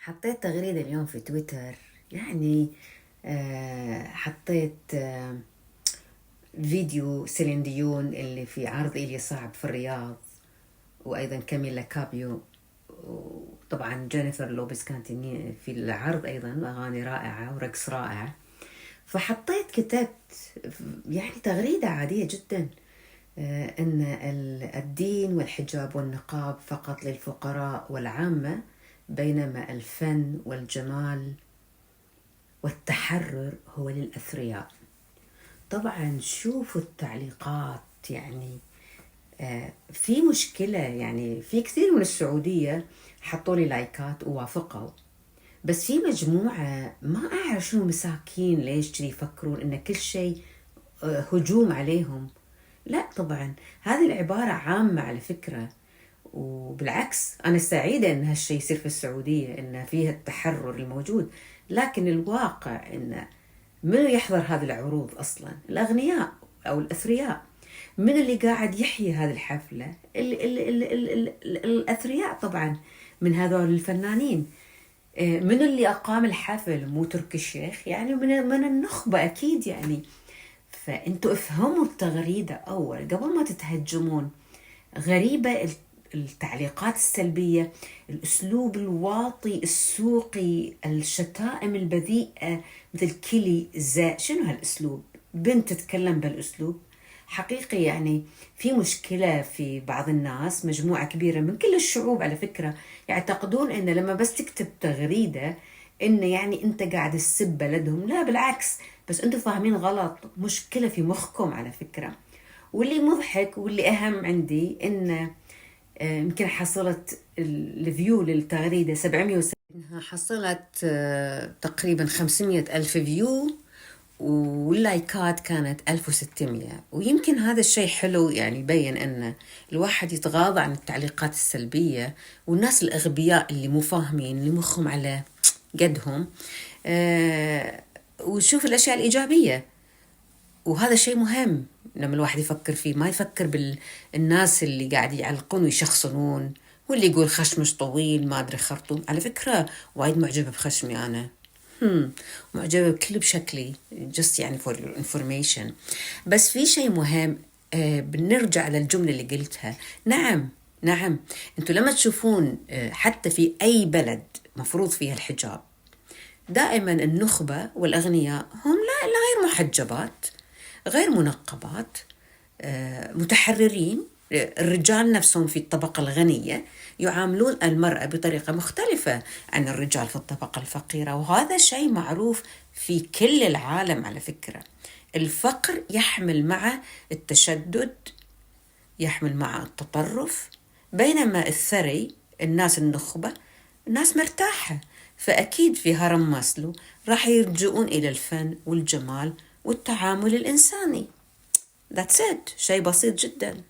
حطيت تغريدة اليوم في تويتر. يعني حطيت فيديو سيلين ديون اللي في عرض إيليا صعب في الرياض، وأيضا كاميلا كابيو، وطبعا جينيفر لوبيز كانت في العرض أيضا، أغاني رائعة ورقص رائع. فحطيت كتبت يعني تغريدة عادية جدا، أن الدين والحجاب والنقاب فقط للفقراء والعامة، بينما الفن والجمال والتحرر هو للأثرياء. طبعا شوفوا التعليقات، يعني في مشكلة، يعني في كثير من السعودية حطوا لي لايكات ووافقوا، بس في مجموعة ما أعرف شنو مساكين ليش كذي يفكرون إن كل شيء هجوم عليهم. لا طبعا هذه العبارة عامة على فكرة، وبالعكس أنا سعيدة إن هالشيء يصير في السعودية، إن فيها التحرر الموجود، لكن الواقع إن من يحضر هذه العروض أصلا؟ الأغنياء أو الأثرياء. من اللي قاعد يحيي هذه الحفلة؟ الأثرياء طبعا، من هذول الفنانين. من اللي أقام الحفل؟ مو تركي الشيخ، يعني من النخبة أكيد يعني. فأنتوا افهموا التغريدة أول قبل ما تتهجمون. غريبة التعليقات السلبية، الأسلوب الواطي السوقي، الشتائم البذيئة مثل كلي شنو هالأسلوب؟ بنت تتكلم بهالأسلوب؟ حقيقي يعني في مشكلة في بعض الناس، مجموعة كبيرة من كل الشعوب على فكرة، يعتقدون إن لما بس تكتب تغريدة إن يعني أنت قاعد تسب بلدهم. لا بالعكس، بس أنتوا فاهمين غلط، مشكلة في مخكم على فكرة. واللي مضحك واللي أهم عندي إن يمكن حصلت الفيو للتغريدة 770، حصلت تقريبا 500 ألف فيو، واللايكات كانت 1600. ويمكن هذا الشيء حلو، يعني يبين أن الواحد يتغاضى عن التعليقات السلبية، والناس الأغبياء اللي مو فاهمين، اللي مخهم على قدهم، وشوف الأشياء الإيجابية. وهذا شيء مهم لما الواحد يفكر فيه، ما يفكر بالناس اللي قاعد يعلقون ويشخصنون، واللي يقول خشمش طويل ما أدري خرطوم. على فكرة وايد معجبة بخشمي أنا، معجبة بكل بشكلي، just يعني for your information. بس في شيء مهم، بنرجع للجملة اللي قلتها. نعم انتوا لما تشوفون حتى في أي بلد مفروض فيها الحجاب، دائما النخبة والأغنياء هم لا غير محجبات، غير منقبات، متحررين. الرجال نفسهم في الطبقة الغنية يعاملون المرأة بطريقة مختلفة عن الرجال في الطبقة الفقيرة، وهذا شيء معروف في كل العالم على فكرة. الفقر يحمل مع التشدد، يحمل مع التطرف، بينما الثري، الناس النخبة، الناس مرتاحة. فأكيد في هرم ماسلو راح يرجعون إلى الفن والجمال والتعامل الإنساني. That's it. شيء بسيط جداً.